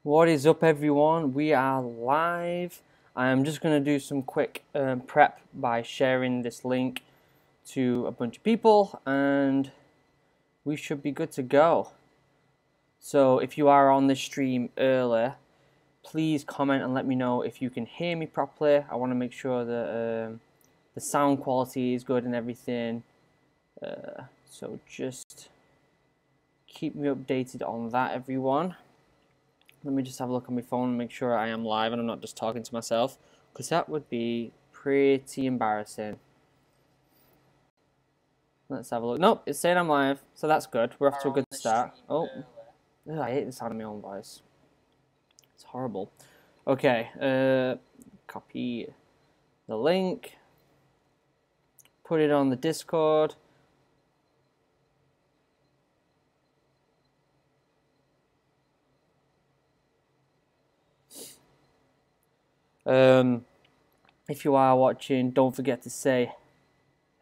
What is up, everyone? We are live. I'm just going to do some quick prep by sharing this link to a bunch of people, and we should be good to go. So if you are on this stream early, please comment and let me know if you can hear me properly. I want to make sure that the sound quality is good and everything. So just keep me updated on that, everyone. Let me just have a look on my phone and make sure I am live and I'm not just talking to myself, because that would be pretty embarrassing. Let's have a look. Nope, it's saying I'm live, so that's good. We're off to a good start. Oh, I hate the sound of my own voice. It's horrible. Okay, copy the link, put it on the Discord. If you are watching, don't forget to say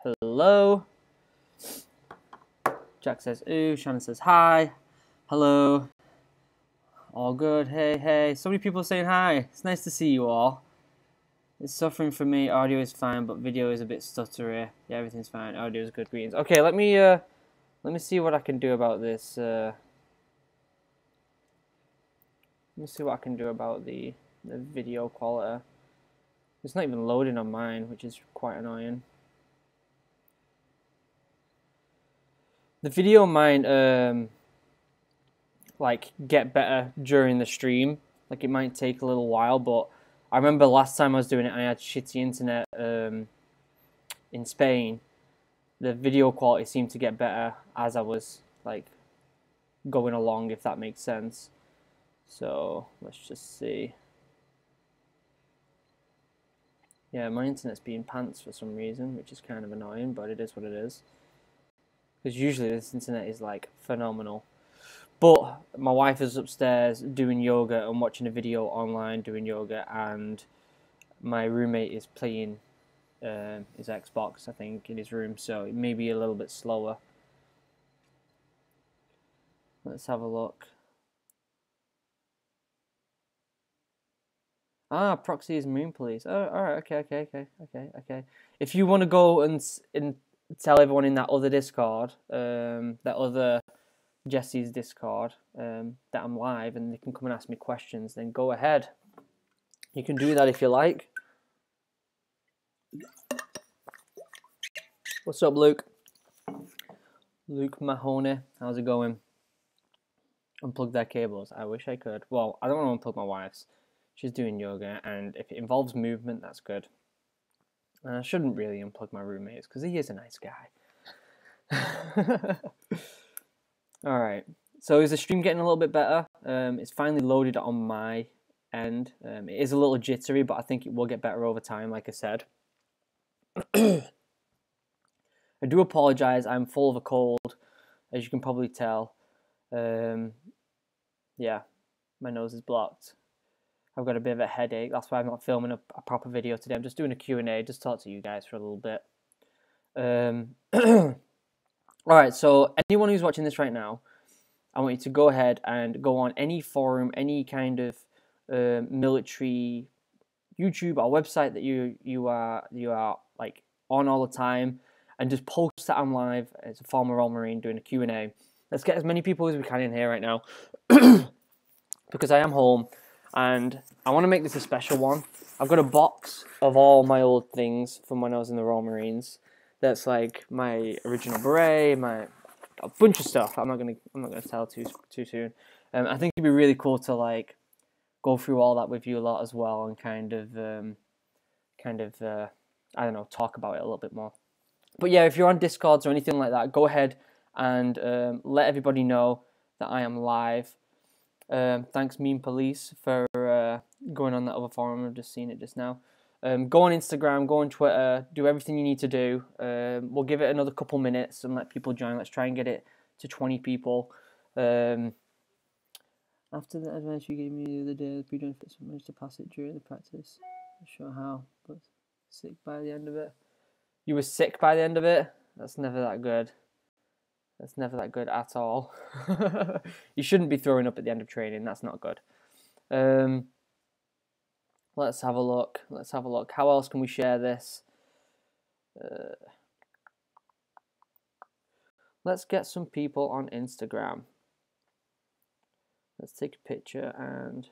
hello. Jack says ooh, Shannon says hi, hello, all good, hey, so many people saying hi. It's nice to see you all. It's suffering for me, audio is fine, but video is a bit stuttery. Yeah, everything's fine, audio is good, greetings. Okay, let me see what I can do about this. Let me see what I can do about the video quality. It's not even loading on mine, which is quite annoying. The video on mine like get better during the stream. Like it might take a little while, but I remember last time I was doing it, I had shitty internet in Spain. The video quality seemed to get better as I was like going along, if that makes sense. So let's just see. Yeah, my internet's being pants for some reason, which is kind of annoying, but it is what it is. Because usually this internet is like phenomenal. But my wife is upstairs doing yoga and watching a video online doing yoga, and my roommate is playing his Xbox, I think, in his room, so it may be a little bit slower. Let's have a look. Ah, proxy is Moon Police. Oh, alright, okay. If you want to go and tell everyone in that other Discord, that other Jesse's Discord, that I'm live and they can come and ask me questions, then go ahead. You can do that if you like. What's up, Luke? Luke Mahoney, how's it going? Unplug their cables. I wish I could. Well, I don't want to unplug my wife's. She's doing yoga, and if it involves movement, that's good. And I shouldn't really unplug my roommates, because he is a nice guy. Alright, so is the stream getting a little bit better? It's finally loaded on my end. It is a little jittery, but I think it will get better over time, like I said. I do apologise, I'm full of a cold, as you can probably tell. Yeah, my nose is blocked. I've got a bit of a headache, that's why I'm not filming a proper video today. I'm just doing a Q&A, just talk to you guys for a little bit. Alright, so anyone who's watching this right now, I want you to go ahead and go on any forum, any kind of military YouTube or website that you are like on all the time, and just post that I'm live as a former Royal Marine doing a Q&A. Let's get as many people as we can in here right now, because I am home and I want to make this a special one. I've got a box of all my old things from when I was in the Royal Marines. That's like my original beret, a bunch of stuff. I'm not gonna tell too soon. I think it'd be really cool to like go through all that with you a lot as well, and kind of I don't know, talk about it a little bit more. But yeah, if you're on Discords or anything like that, go ahead and let everybody know that I am live. Thanks, Meme Police, for going on that other forum. I've just seen it just now. Go on Instagram, go on Twitter, do everything you need to do. We'll give it another couple minutes and let people join. Let's try and get it to 20 people. After the advice you gave me the other day, the pre-benefits managed to pass it during the practice. Not sure how, but sick by the end of it. You were sick by the end of it? That's never that good. That's never that good at all. You shouldn't be throwing up at the end of training. That's not good. Let's have a look. How else can we share this? Let's get some people on Instagram. Let's take a picture and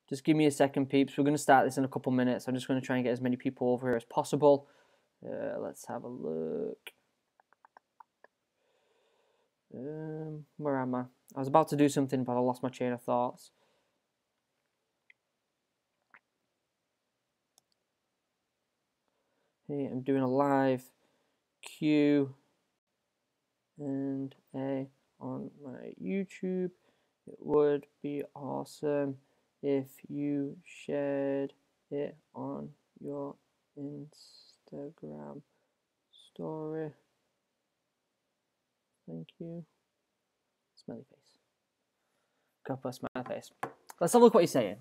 just give me a second, peeps. We're going to start this in a couple minutes. I'm just going to try and get as many people over here as possible. Let's have a look. Where am I? I was about to do something, but I lost my chain of thoughts. Hey, I'm doing a live Q&A on my YouTube. It would be awesome if you shared it on your Instagram story. Thank you. Smiley face. God bless smiley face. Let's have a look what he's saying.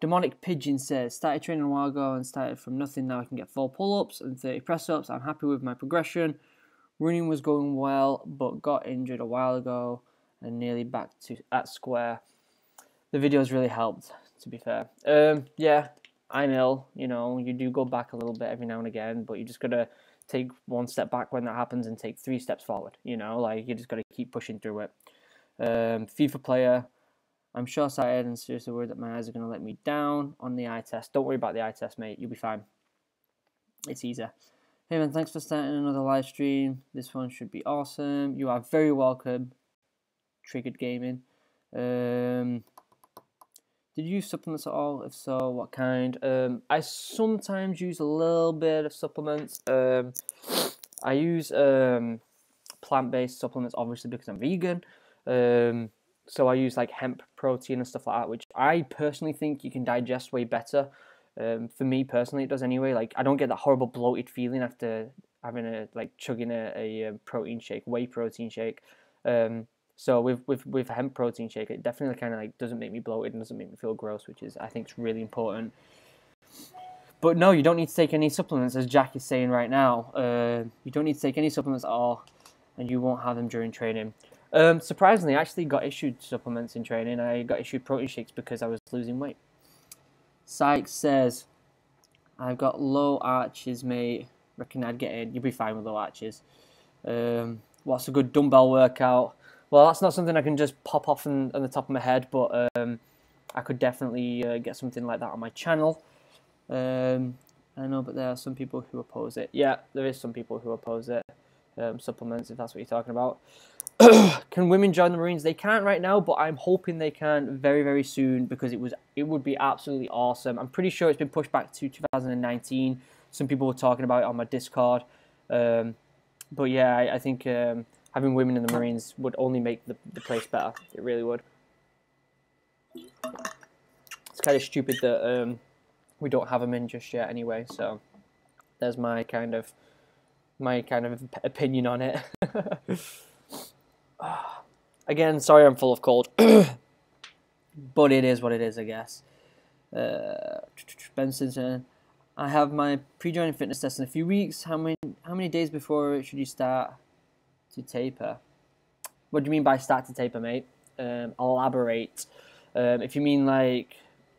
Demonic Pigeon says, started training a while ago and started from nothing. Now I can get 4 pull-ups and 30 press-ups. I'm happy with my progression. Running was going well, but got injured a while ago and nearly back to at square. The videos really helped, to be fair. Yeah, I know, you do go back a little bit every now and again, but you just gotta take 1 step back when that happens and take 3 steps forward. Like you just gotta keep pushing through it. FIFA player. I'm short-sighted and seriously worried that my eyes are going to let me down on the eye test. Don't worry about the eye test, mate. You'll be fine. It's easier. Hey, man, thanks for starting another live stream. This one should be awesome. You are very welcome. Triggered Gaming. Did you use supplements at all? If so, what kind? I sometimes use a little bit of supplements. I use plant-based supplements, obviously, because I'm vegan. So I use like hemp protein and stuff like that, which I personally think you can digest way better. For me personally, it does anyway. Like I don't get that horrible bloated feeling after having chugging a protein shake, whey protein shake. So with hemp protein shake, it definitely kind of like doesn't make me bloated and doesn't make me feel gross, which is I think is really important. But no, you don't need to take any supplements, as Jack is saying right now. You don't need to take any supplements at all, and you won't have them during training. Surprisingly, I actually got issued supplements in training. I got issued protein shakes because I was losing weight. Sykes says, I've got low arches, mate. Reckon I'd get in. You'll be fine with low arches. What's a good dumbbell workout? Well, that's not something I can just pop off on the top of my head, but I could definitely get something like that on my channel. I know, but there are some people who oppose it. Yeah, there is some people who oppose it. Supplements, if that's what you're talking about. Can women join the Marines? They can't right now, but I'm hoping they can very, very soon because it would be absolutely awesome. I'm pretty sure it's been pushed back to 2019. Some people were talking about it on my Discord. But yeah, I think having women in the Marines would only make the place better. It really would. It's kind of stupid that we don't have them in just yet anyway. So there's my kind of opinion on it. Again, sorry I'm full of cold, but it is what it is, I guess. Benson, I have my pre-joining fitness test in a few weeks. How many days before should you start to taper? What do you mean by start to taper, mate? Elaborate. If you mean like,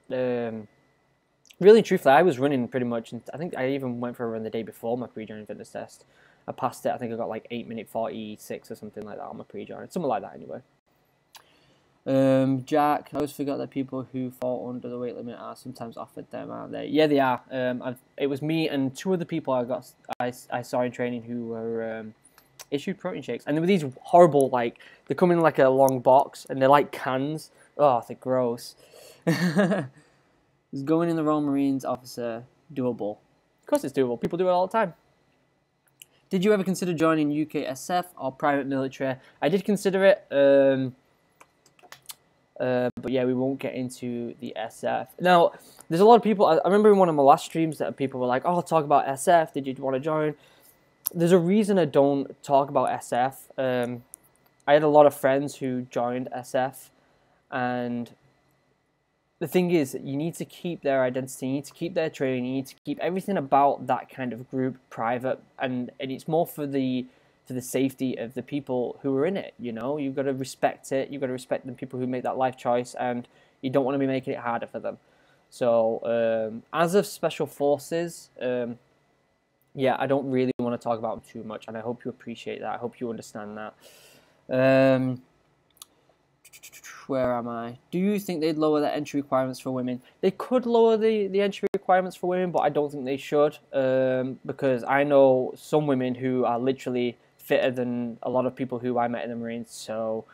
really truthfully, I was running pretty much, and I think I even went for a run the day before my pre-joining fitness test. I passed it. I think I got like 8:46 or something like that on my pre-join. Something like that anyway. Jack, I always forgot that people who fall under the weight limit are sometimes offered them, aren't they? Yeah, they are. It was me and 2 other people I saw in training who were issued protein shakes. And they were these horrible, like, they come in like a long box and they're like cans. Oh, they're gross. Is going in the Royal Marines officer doable? Of course it's doable. People do it all the time. Did you ever consider joining UKSF or private military? I did consider it, but yeah, we won't get into the SF. Now, there's a lot of people, I remember in one of my last streams that people were like, oh, talk about SF, did you want to join? There's a reason I don't talk about SF. I had a lot of friends who joined SF, and the thing is, you need to keep their identity, you need to keep their training, you need to keep everything about that kind of group private, and it's more for the for the safety of the people who are in it. You know, you've got to respect it. You've got to respect the people who make that life choice, and you don't want to be making it harder for them. So as of special forces, yeah, I don't really want to talk about them too much, and I hope you appreciate that. I hope you understand that. Where am I? Do you think they'd lower the entry requirements for women? They could lower the entry requirements for women, but I don't think they should, because I know some women who are literally fitter than a lot of people who I met in the Marines, so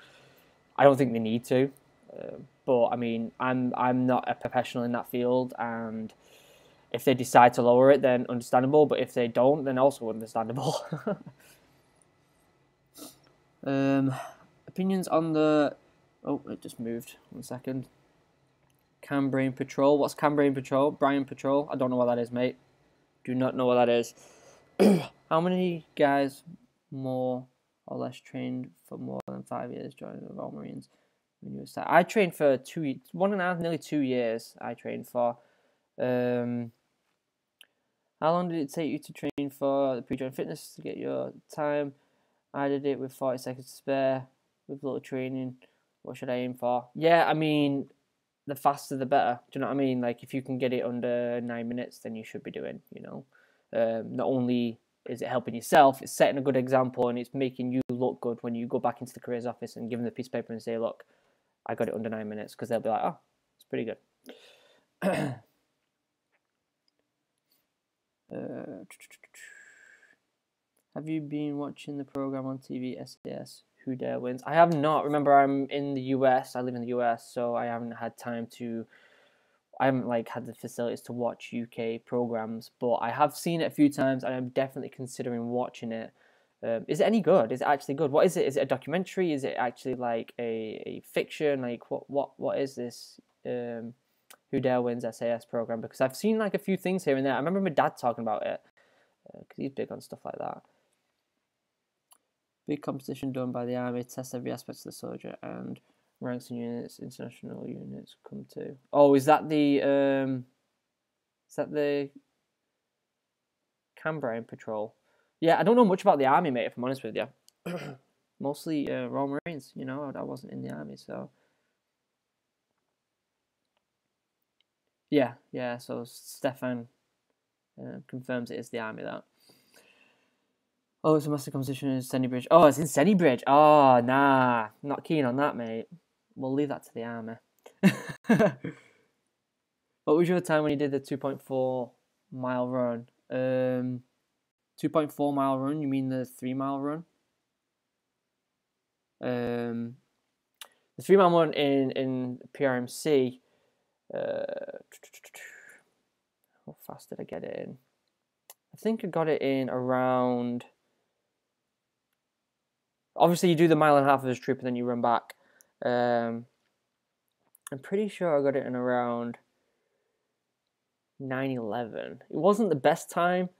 I don't think they need to. But I mean, I'm not a professional in that field, and if they decide to lower it, then understandable. But if they don't, then also understandable. Opinions on the... Oh, it just moved. 1 second. Cambrian Patrol. What's Cambrian Patrol? Brian Patrol? I don't know what that is, mate. Do not know what that is. How many guys more or less trained for more than 5 years joining the Royal Marines? I trained for 1.5, nearly 2 years. I trained for. How long did it take you to train for the pre-join fitness to get your time? I did it with 40 seconds to spare, with little training. What should I aim for? Yeah, I mean, the faster the better. Do you know what I mean? Like, if you can get it under 9 minutes, then you should be doing, you know. Not only is it helping yourself, it's setting a good example, and it's making you look good when you go back into the careers office and give them the piece of paper and say, look, I got it under 9 minutes, because they'll be like, oh, it's pretty good. Have you been watching the program on TV, SAS? Who Dare Wins? I have not. Remember, I'm in the US. I live in the US, so I haven't had time to. I haven't had the facilities to watch UK programs, but I have seen it a few times, and I'm definitely considering watching it. Is it any good? Is it actually good? What is it? Is it a documentary? Is it actually like a fiction? Like what is this? Who Dare Wins SAS program? Because I've seen a few things here and there. I remember my dad talking about it because he's big on stuff like that. Big competition done by the army, tests every aspect of the soldier, and ranks and units, international units come to. Oh, is that the Cambrian Patrol? Yeah, I don't know much about the army, mate, if I'm honest with you. Mostly Royal Marines, you know, I wasn't in the army, so. Yeah, so Stefan confirms it is the army, that. Oh, it's a master competition in Sennybridge. Oh, it's in Sennybridge. Oh, nah. Not keen on that, mate. We'll leave that to the army. What was your time when you did the 2.4 mile run? 2.4 mile run? You mean the 3 mile run? The 3 mile run in Prmc. How fast did I get it in? I think I got it in around. Obviously, you do the 1.5 miles as a troop and then you run back. I'm pretty sure I got it in around 9:11. It wasn't the best time,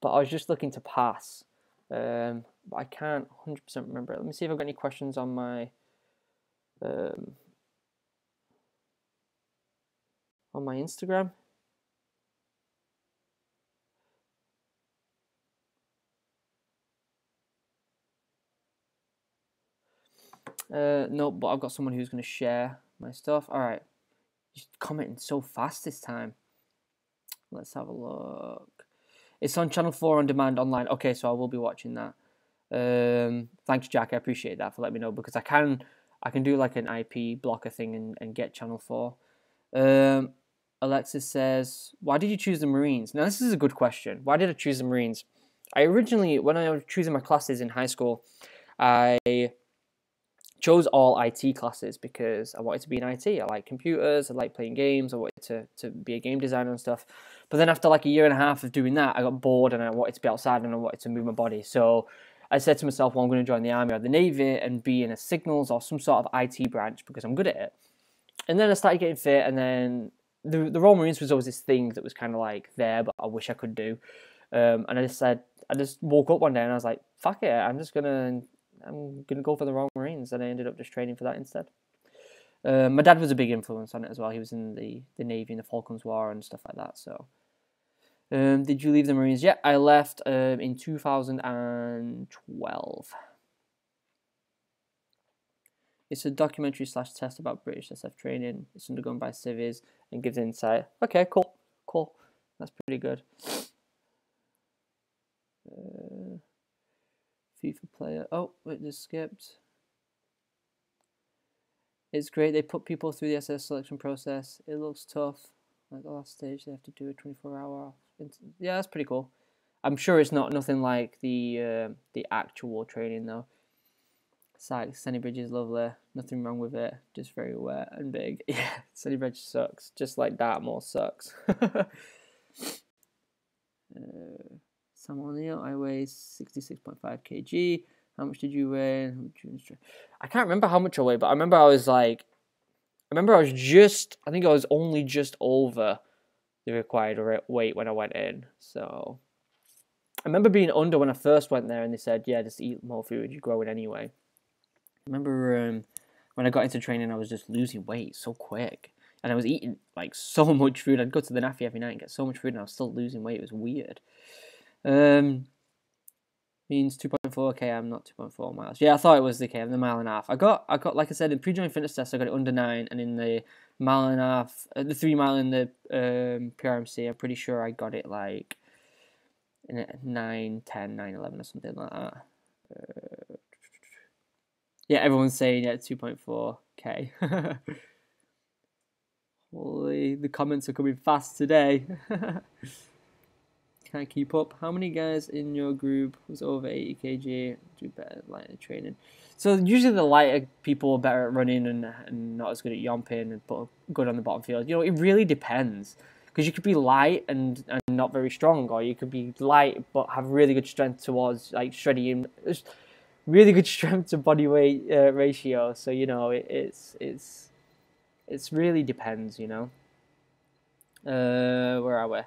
but I was just looking to pass. But I can't 100% remember it. Let me see if I've got any questions on my Instagram. No, but I've got someone who's going to share my stuff. All right. Just commenting so fast this time. Let's have a look. It's on Channel 4 on demand online. Okay, so I will be watching that. Thanks, Jack. I appreciate that for letting me know, because I can do like an IP blocker thing and get Channel 4. Alexis says, why did you choose the Marines? Now, this is a good question. Why did I choose the Marines? I originally, when I was choosing my classes in high school, I chose all IT classes because I wanted to be in IT. I like computers, I like playing games, I wanted to be a game designer and stuff. But then after like 1.5 years of doing that, I got bored and I wanted to be outside and I wanted to move my body. So I said to myself, well, I'm going to join the Army or the Navy and be in a signals or some sort of IT branch because I'm good at it. And then I started getting fit, and then the Royal Marines was always this thing that was kind of like there, but I wish I could do. And I just woke up one day and I was like, fuck it, I'm gonna go for the Royal Marines, and I ended up just training for that instead. My dad was a big influence on it as well. He was in the Navy in the Falklands War and stuff like that. So Did you leave the Marines? Yeah, I left in 2012. It's a documentary / test about British SF training. It's undergone by civvies and gives insight. Okay, cool. Cool. That's pretty good. FIFA player. Oh, it just skipped. It's great. They put people through the SS selection process. It looks tough. Like the last stage, they have to do a 24-hour. Yeah, that's pretty cool. I'm sure it's nothing like the actual training though. Sunny Bridge is lovely. Nothing wrong with it. Just very wet and big. Yeah, Sunny Bridge sucks. Just like Dartmoor sucks. Sam O'Neill, I weigh 66.5 kg. How much did you weigh? I can't remember how much I weighed, but I remember I was like, I think I was only just over the required weight when I went in. So I remember being under when I first went there, and they said, yeah, just eat more food, you're growing anyway. I remember when I got into training, I was just losing weight so quick. And I was eating like so much food. I'd go to the naffy every night and get so much food, and I was still losing weight. It was weird. Means 2.4 km, not 2.4 miles. Yeah, I thought it was the km, the mile and a half. I got like I said, in pre-joint fitness test, I got it under 9, and in the mile and a half, the 3 mile in the Prmc, I'm pretty sure I got it like in 9, 10, 9, 11 or something like that. Yeah, everyone's saying yeah, 2.4k. Holy, the comments are coming fast today. Can't keep up. How many guys in your group was over 80 kg? Do better at lighter training. So usually the lighter people are better at running and not as good at yomping and good on the bottom field. You know, it really depends. Because you could be light and not very strong, or you could be light but have really good strength towards like shredding, really good strength to body weight ratio. So you know, it's really depends. You know. Where are we?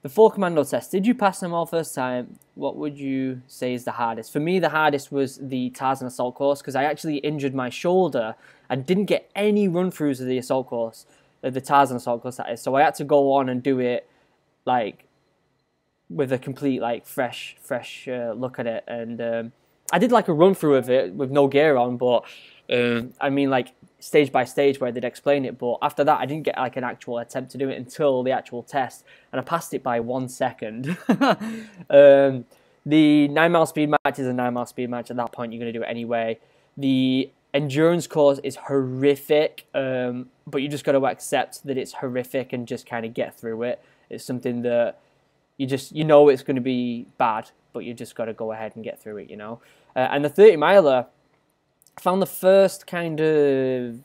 The 4 commando tests, did you pass them all first time? What would you say is the hardest? For me, the hardest was the Tarzan assault course, because I actually injured my shoulder and didn't get any run-throughs of the assault course, the Tarzan assault course that is. So I had to go on and do it like with a complete like fresh look at it. And I did like a run-through of it with no gear on, but I mean like stage by stage where they'd explain it, but after that I didn't get like an actual attempt to do it until the actual test, and I passed it by 1 second. The 9-mile speed match is a 9-mile speed match. At that point you're going to do it anyway. The endurance course is horrific, but you just got to accept that it's horrific and just kind of get through it. It's something that you know it's going to be bad, but you just got to go ahead and get through it, you know. And the 30-miler, I found the first kind of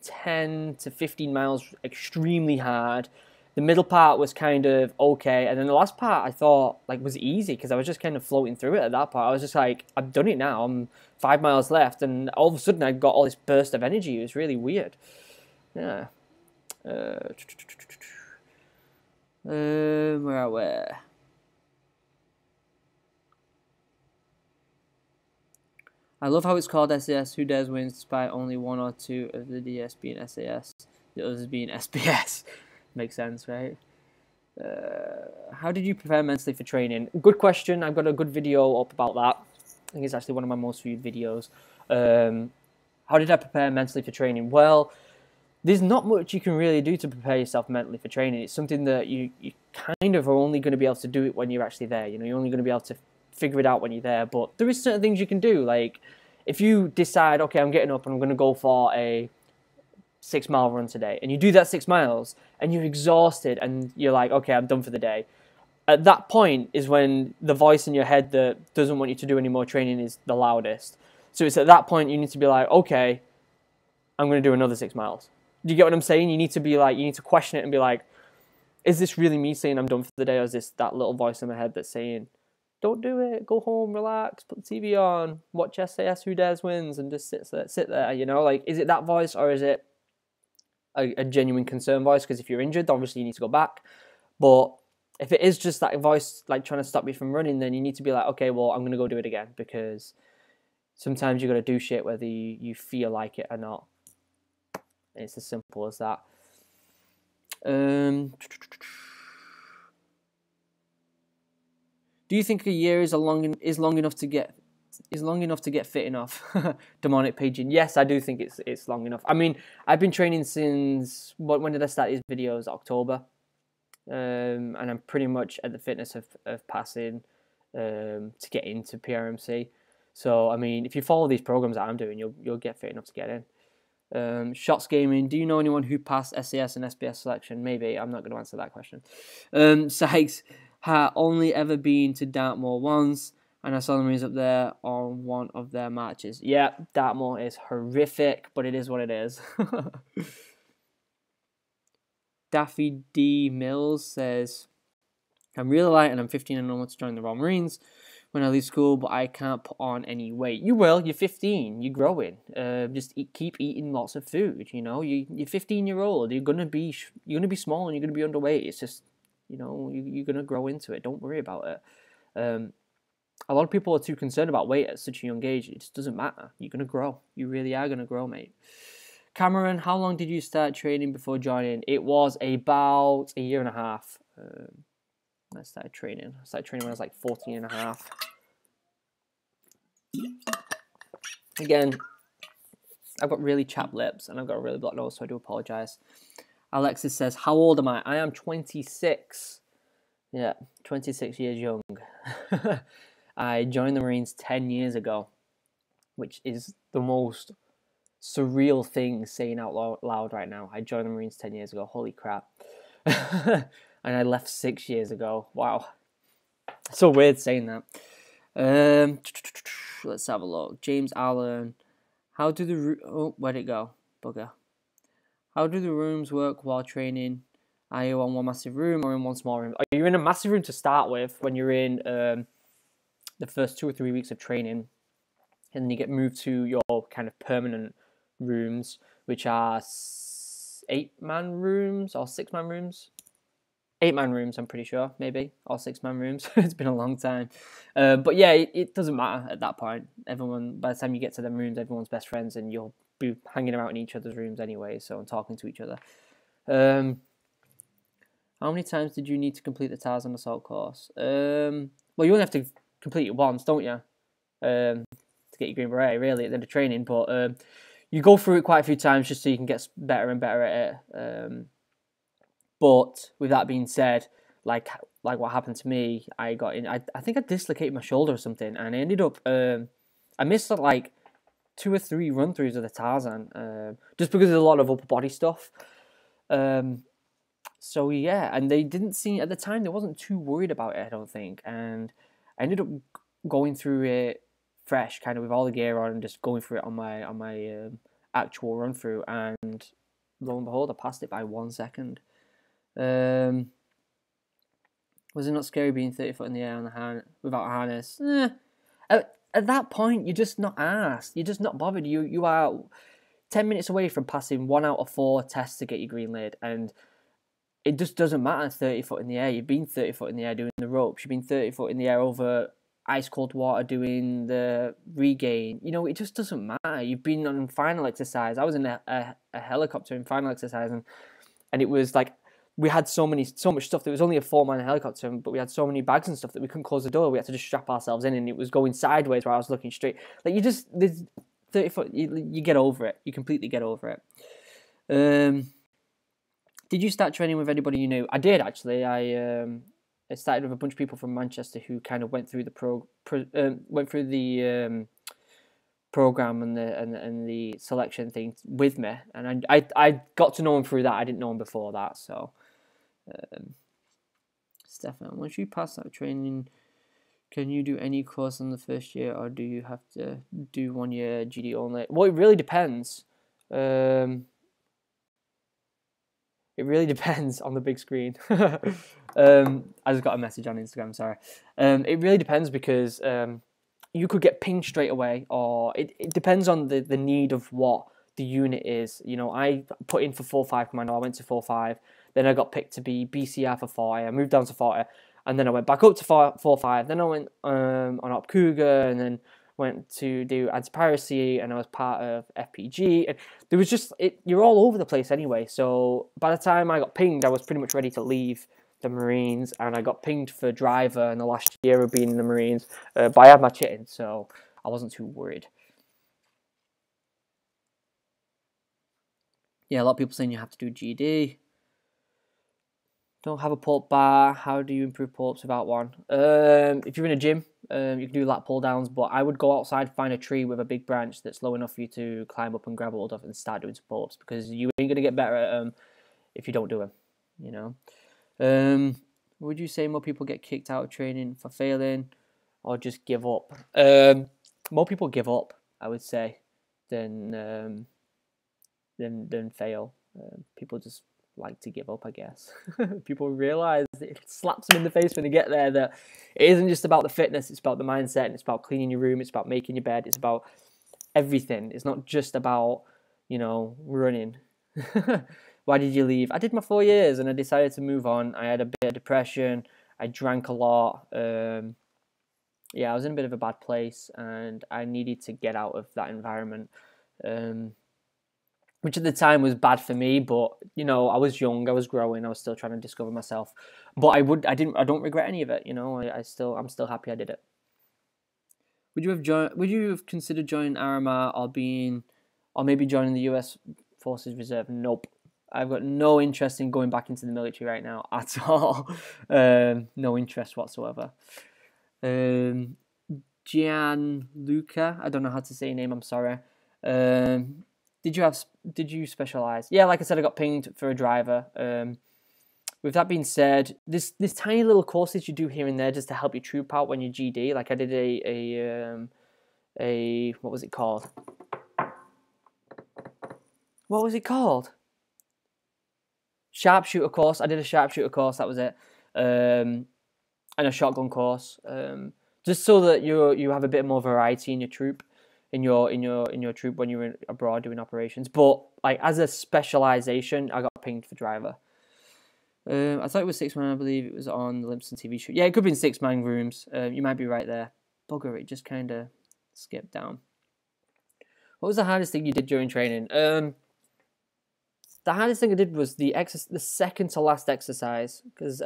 10 to 15 miles extremely hard. The middle part was kind of okay, and then the last part I thought like was easy because I was just kind of floating through it at that part. I was just like, I've done it now. I'm 5 miles left, and all of a sudden I got all this burst of energy. It was really weird. Yeah. Where are we? I love how it's called SAS. Who dares wins despite only 1 or 2 of the DS being SAS, the others being SBS. Makes sense, right? How did you prepare mentally for training? Good question. I've got a good video up about that. I think it's actually one of my most viewed videos. How did I prepare mentally for training? Well, there's not much you can really do to prepare yourself mentally for training. It's something that you kind of are only going to be able to do it when you're actually there. You know, you're only going to be able to figure it out when you're there. But there is certain things you can do. Like if you decide, okay, I'm getting up and I'm going to go for a 6-mile run today, and you do that 6 miles and you're exhausted and you're like, okay, I'm done for the day. At that point is when the voice in your head that doesn't want you to do any more training is the loudest. So it's at that point you need to be like, okay, I'm going to do another 6 miles. Do you get what I'm saying? You need to be like, you need to question it and be like, is this really me saying I'm done for the day, or is this that little voice in my head that's saying, don't do it, go home, relax, put the TV on, watch SAS Who Dares Wins, and just sit there, you know? Like, is it that voice, or is it a genuine concern voice? Because if you're injured, obviously you need to go back. But if it is just that voice like trying to stop you from running, then you need to be like, okay, well, I'm going to go do it again, because sometimes you got to do shit whether you feel like it or not. And it's as simple as that. Do you think a year is long enough to get fit enough? Demonic Pigeon. Yes, I do think it's long enough. I mean, I've been training since when did I start these videos? October. And I'm pretty much at the fitness of passing to get into Prmc. So I mean, if you follow these programs that I'm doing, you'll get fit enough to get in. Shots Gaming. Do you know anyone who passed SAS and SBS selection? Maybe. I'm not going to answer that question. Sykes only ever been to Dartmoor once, and I saw the Marines up there on one of their matches. Yeah, Dartmoor is horrific, but it is what it is. Daffy D. Mills says, I'm really light and I'm 15 and I want to join the Royal Marines when I leave school, but I can't put on any weight. You will. You're 15. You're growing. Just keep eating lots of food. You know, you're 15-year-old. You're gonna be small and you're gonna be underweight. It's just, you know, you're gonna grow into it. Don't worry about it. A lot of people are too concerned about weight at such a young age. It just doesn't matter. You're gonna grow. You really are gonna grow, mate. Cameron, how long did you start training before joining? It was about a year and a half. I started training. I started training when I was like 14 and a half. Again, I've got really chapped lips and I've got a really blocked nose, so I do apologise. Alexis says, how old am I? I am 26. Yeah, 26 years young. I joined the Marines 10 years ago, which is the most surreal thing saying out loud right now. I joined the Marines 10 years ago. Holy crap. And I left 6 years ago. Wow. So weird saying that. Let's have a look. James Allen. How do the... Oh, where'd it go? Bugger. How do the rooms work while training? Are you on one massive room or in one small room? Are you in a massive room to start with when you're in the first 2 or 3 weeks of training? And then you get moved to your kind of permanent rooms, which are 8-man rooms or 6-man rooms. 8-man rooms, I'm pretty sure, maybe, or 6-man rooms. It's been a long time, but yeah, it doesn't matter at that point. Everyone, by the time you get to them rooms, everyone's best friends, and you'll be hanging out in each other's rooms anyway, so and talking to each other. How many times did you need to complete the Tarzan Assault course? Well, you only have to complete it once, don't you? To get your Green Beret, really, at the end of training, but you go through it quite a few times just so you can get better and better at it. But with that being said, like what happened to me, I got in. I think I dislocated my shoulder or something, and I ended up. I missed like 2 or 3 run-throughs of the Tarzan, just because of a lot of upper body stuff. So yeah, and they didn't seem at the time. They wasn't too worried about it, I don't think, and I ended up going through it fresh, kind of with all the gear on, and just going through it on my actual run-through, and lo and behold, I passed it by 1 second. Was it not scary being 30 foot in the air on without a harness? At that point, you're just not asked. You're just not bothered. You are 10 minutes away from passing 1 out of 4 tests to get your green lid, and it just doesn't matter 30 foot in the air. You've been 30 foot in the air doing the ropes. You've been 30 foot in the air over ice cold water doing the regain. You know, it just doesn't matter. You've been on final exercise. I was in a helicopter in final exercise, and it was like, we had so much stuff. There was only a 4-man helicopter, but we had so many bags and stuff that we couldn't close the door. We had to just strap ourselves in, and it was going sideways while I was looking straight. Like, there's 30 foot, you get over it. You completely get over it. Did you start training with anybody you knew? I did, actually. I started with a bunch of people from Manchester who kind of went through the program and the selection thing with me, and I got to know him through that. I didn't know him before that, so. Stefan, once you pass that training, can you do any course in the first year, or do you have to do 1 year GD only? Well, it really depends. It really depends on the big screen. I just got a message on Instagram, sorry. It really depends because you could get pinged straight away, or it depends on the need of what the unit is. You know, I put in for 4-5 commando, I went to 4-5, then I got picked to be BCR for 40, I moved down to 40, and then I went back up to 4-5, then I went on Op Cougar, and then went to do anti-piracy, and I was part of FPG, and there was just you're all over the place anyway. So by the time I got pinged, I was pretty much ready to leave the Marines, and I got pinged for driver in the last year of being in the Marines, but I had my chitting, so I wasn't too worried. Yeah, a lot of people saying you have to do GD. Don't have a pull-up bar. How do you improve pull-ups without one? If you're in a gym, you can do lat pull-downs, but I would go outside, find a tree with a big branch that's low enough for you to climb up and grab hold of and start doing some pull-ups, because you ain't going to get better at them if you don't do them, you know. Would you say more people get kicked out of training for failing or just give up? More people give up, I would say, than fail. People just like to give up, I guess. People realize it slaps them in the face when they get there that it isn't just about the fitness, it's about the mindset, and it's about cleaning your room, it's about making your bed, it's about everything. It's not just about, you know, running. Why did you leave? I did my 4 years and I decided to move on. I had a bit of depression. I drank a lot. Yeah, I was in a bit of a bad place and I needed to get out of that environment. Which at the time was bad for me, but you know, I was young, I was growing, I was still trying to discover myself. But I don't regret any of it, you know. I'm still happy I did it. Would you have considered joining RMR or maybe joining the US Forces Reserve? Nope. I've got no interest in going back into the military right now at all. No interest whatsoever. Gianluca, I don't know how to say your name, I'm sorry. Did you specialize? Yeah, like I said, I got pinged for a driver. With that being said, this tiny little courses you do here and there just to help you troop out when you GD. Like I did a what was it called? What was it called? Sharpshooter course. I did a sharpshooter course. That was it. And a shotgun course. Just so that you have a bit more variety in your troop. In your troop when you're abroad doing operations, but like as a specialization, I got pinged for driver. I thought it was 6-man. I believe it was on the Limpson TV show. Yeah, it could have been 6-man rooms. You might be right there. Bugger, it just kind of skipped down. What was the hardest thing you did during training? The hardest thing I did was the second to last exercise, because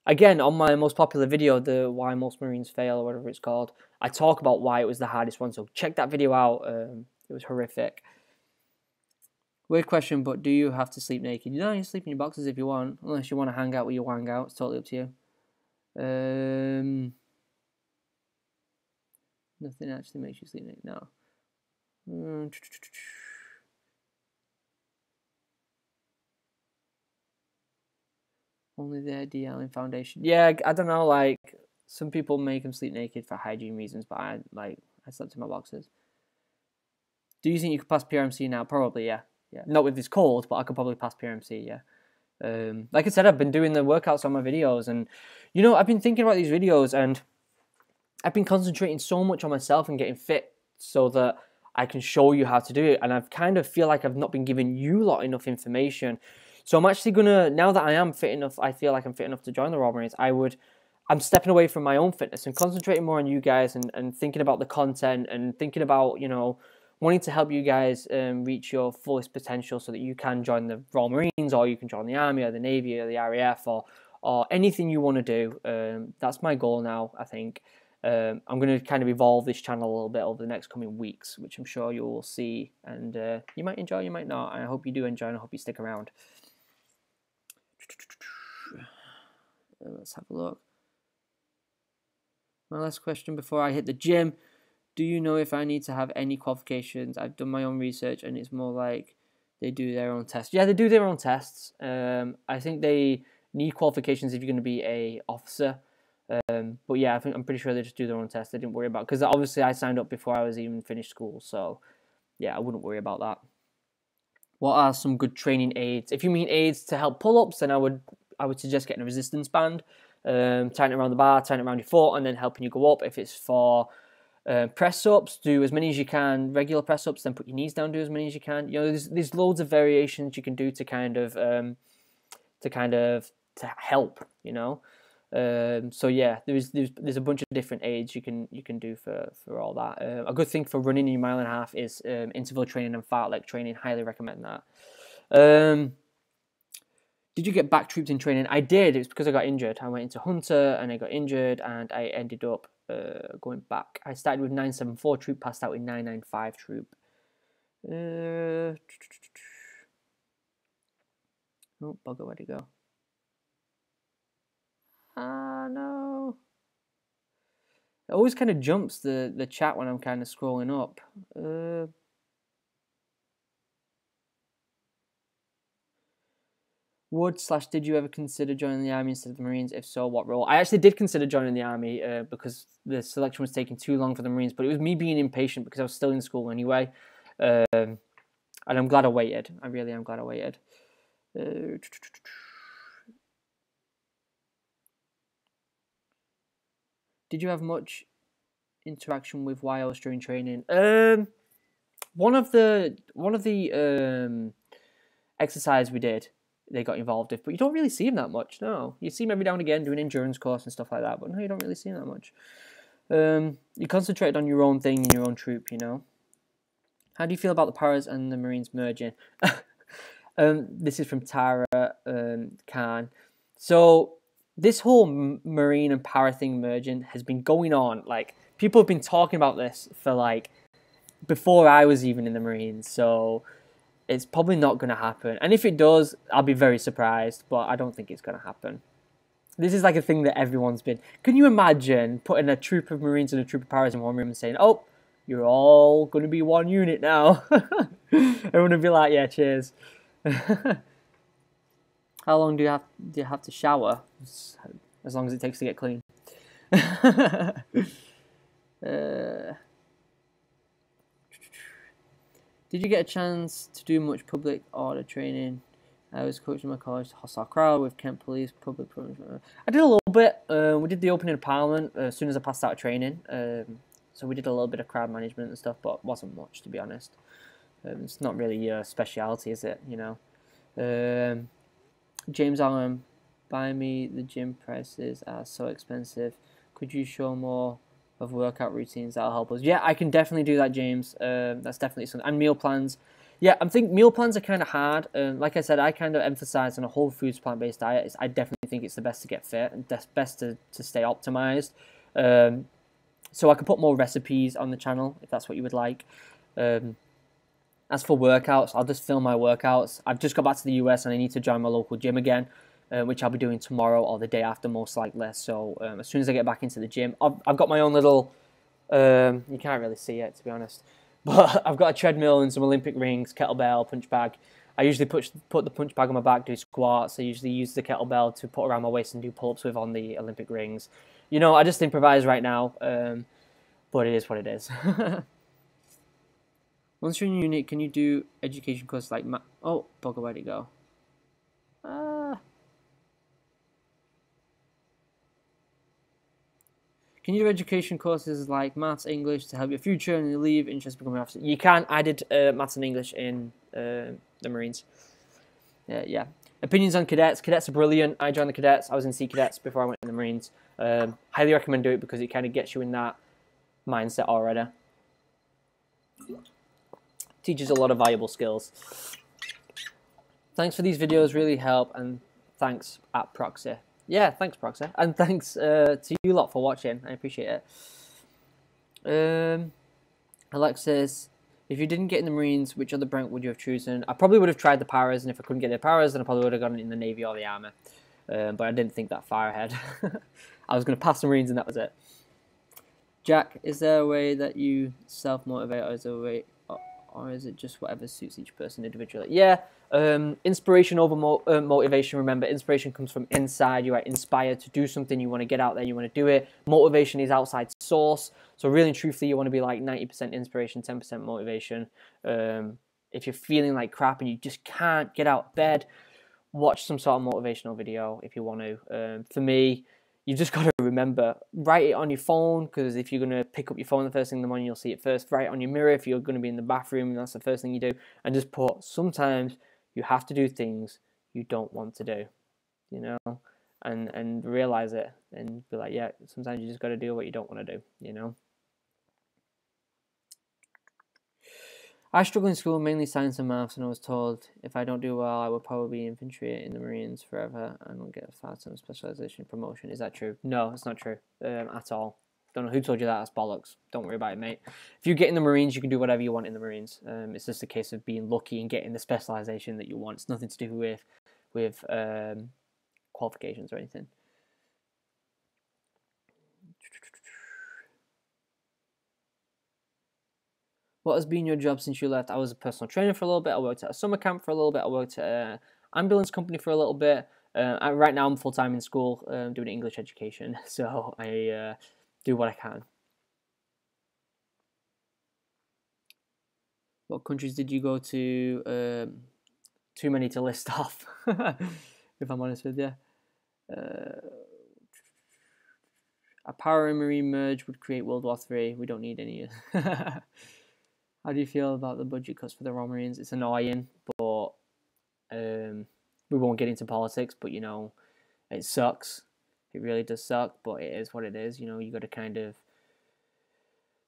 again, on my most popular video, the Why Most Marines Fail or whatever it's called, I talk about why it was the hardest one, so check that video out. It was horrific. Weird question, but do you have to sleep naked? You can sleep in your boxes if you want, unless you want to hang out with your hang out. It's totally up to you. Nothing actually makes you sleep naked, no. Only the DL in Foundation. Yeah, I don't know, like, some people make them sleep naked for hygiene reasons, but I slept in my boxes. Do you think you could pass PRMC now? Probably, yeah. Yeah. Not with this cold, but I could probably pass PRMC, yeah. Like I said, I've been doing the workouts on my videos, and, you know, I've been thinking about these videos, and I've been concentrating so much on myself and getting fit so that I can show you how to do it, and I kind of feel like I've not been giving you lot enough information. So I'm actually gonna, now that I am fit enough, I feel like I'm fit enough to join the Royal Marines, I'm stepping away from my own fitness and concentrating more on you guys and thinking about the content and thinking about, you know, wanting to help you guys reach your fullest potential so that you can join the Royal Marines, or you can join the Army or the Navy or the RAF or anything you want to do. That's my goal now, I think. I'm going to kind of evolve this channel a little bit over the next coming weeks, which I'm sure you will see, and you might enjoy, you might not. I hope you do enjoy, and I hope you stick around. Let's have a look. My last question before I hit the gym. Do you know if I need to have any qualifications? I've done my own research, and it's more like they do their own tests. Yeah, they do their own tests. I think they need qualifications if you're going to be a officer. But yeah, I'm pretty sure they just do their own tests. They didn't worry about, because obviously I signed up before I was even finished school. So yeah, I wouldn't worry about that. What are some good training aids? If you mean aids to help pull-ups, then I would suggest getting a resistance band, tying it around the bar, tying it around your foot, and then helping you go up. If it's for press-ups, do as many as you can. Regular press-ups, then put your knees down, do as many as you can. You know, there's loads of variations you can do to kind of to help. You know, So yeah, there's a bunch of different aids you can do for all that. A good thing for running your 1.5 miles is interval training and fartlek training. Highly recommend that. Did you get back troops in training? I did. It was because I got injured. I went into Hunter and I got injured, and I ended up going back. I started with 974 troop, passed out with 995 troop. Oh, bugger, where'd he go? Ah, no. It always kind of jumps the chat when I'm kind of scrolling up. Did you ever consider joining the army instead of the Marines? If so, what role? I actually did consider joining the army because the selection was taking too long for the Marines, but it was me being impatient because I was still in school anyway. And I'm glad I waited. I really am glad I waited. Did you have much interaction with YOs during training? One of the exercise we did, they got involved with, but you don't really see them that much. No, you see them every now and again doing endurance course and stuff like that, but no, you don't really see them that much. You concentrated on your own thing and your own troop, you know. How do you feel about the Paras and the Marines merging? This is from Tara Khan. So this whole Marine and Para thing merging has been going on. Like, people have been talking about this for like before I was even in the Marines. So it's probably not going to happen. And if it does, I'll be very surprised, but I don't think it's going to happen. This is like a thing that everyone's been... Can you imagine putting a troop of Marines and a troop of Paras in one room and saying, oh, you're all going to be one unit now? Everyone would be like, yeah, cheers. How long do you have to shower? As long as it takes to get clean. Did you get a chance to do much public order training? I was coaching my college hostile crowd with Kent Police public. I did a little bit. We did the opening of Parliament as soon as I passed out of training. So we did a little bit of crowd management and stuff, but wasn't much, to be honest. It's not really your speciality, is it? You know. James Allen, buy me the gym prices are so expensive. Could you show more of workout routines that'll help us? Yeah, I can definitely do that, James. That's definitely something. And meal plans. Yeah, I think meal plans are kind of hard. Like I said, I kind of emphasize on a whole foods plant-based diet. I definitely think it's the best to get fit and best to stay optimized. So I can put more recipes on the channel if that's what you would like. As for workouts, I'll just film my workouts. I've just got back to the US and I need to join my local gym again, which I'll be doing tomorrow or the day after most likely. So as soon as I get back into the gym, I've got my own little, you can't really see it to be honest, but I've got a treadmill and some Olympic rings, kettlebell, punch bag. I usually put the punch bag on my back, do squats. I usually use the kettlebell to put around my waist and do pull-ups with on the Olympic rings. You know, I just improvise right now, but it is what it is. Once you're in your unit, can you do education courses like oh, bugger, where'd it go? Can you do education courses like maths, English to help your future and you leave interest in becoming an officer? You can. I did maths and English in the Marines. Yeah. Opinions on cadets. Cadets are brilliant. I joined the cadets. I was in Sea Cadets before I went in the Marines. Highly recommend doing it because it kind of gets you in that mindset already. Teaches a lot of valuable skills. Thanks for these videos, really help, and thanks at Proxy. Yeah, thanks Proxy, and thanks to you lot for watching. I appreciate it. Alexis, if you didn't get in the Marines, which other branch would you have chosen? I probably would have tried the Paras, and if I couldn't get the Paras, then I probably would have gone in the Navy or the Army. But I didn't think that far ahead. I was going to pass the Marines, and that was it. Jack, is there a way that you self-motivate, or is it just whatever suits each person individually? Yeah, inspiration over motivation. Remember, inspiration comes from inside. You are inspired to do something. You want to get out there. You want to do it. Motivation is outside source. So really and truthfully, you want to be like 90% inspiration, 10% motivation. If you're feeling like crap and you just can't get out of bed, watch some sort of motivational video if you want to. For me, you've just got to remember, write it on your phone, because if you're going to pick up your phone the first thing in the morning, you'll see it first. Write it on your mirror if you're going to be in the bathroom, and that's the first thing you do. And just put, sometimes you have to do things you don't want to do, you know. and realize it and be like, yeah, sometimes you just got to do what you don't want to do, you know. I struggled in school, mainly science and maths, and I was told if I don't do well, I would probably be infantry in the Marines forever and will get a fast-term specialization promotion. Is that true? No, it's not true at all. Don't know who told you that. That's bollocks. Don't worry about it, mate. If you get in the Marines, you can do whatever you want in the Marines. It's just a case of being lucky and getting the specialization that you want. It's nothing to do with qualifications or anything. What has been your job since you left? I was a personal trainer for a little bit. I worked at a summer camp for a little bit. I worked at an ambulance company for a little bit. Right now I'm full-time in school doing English education, so I do what I can. What countries did you go to? Too many to list off, if I'm honest with you. A power and marine merge would create World War III. We don't need any. How do you feel about the budget cuts for the Royal Marines? It's annoying, but we won't get into politics, but, you know, it sucks. It really does suck, but it is what it is. You know, you got to kind of...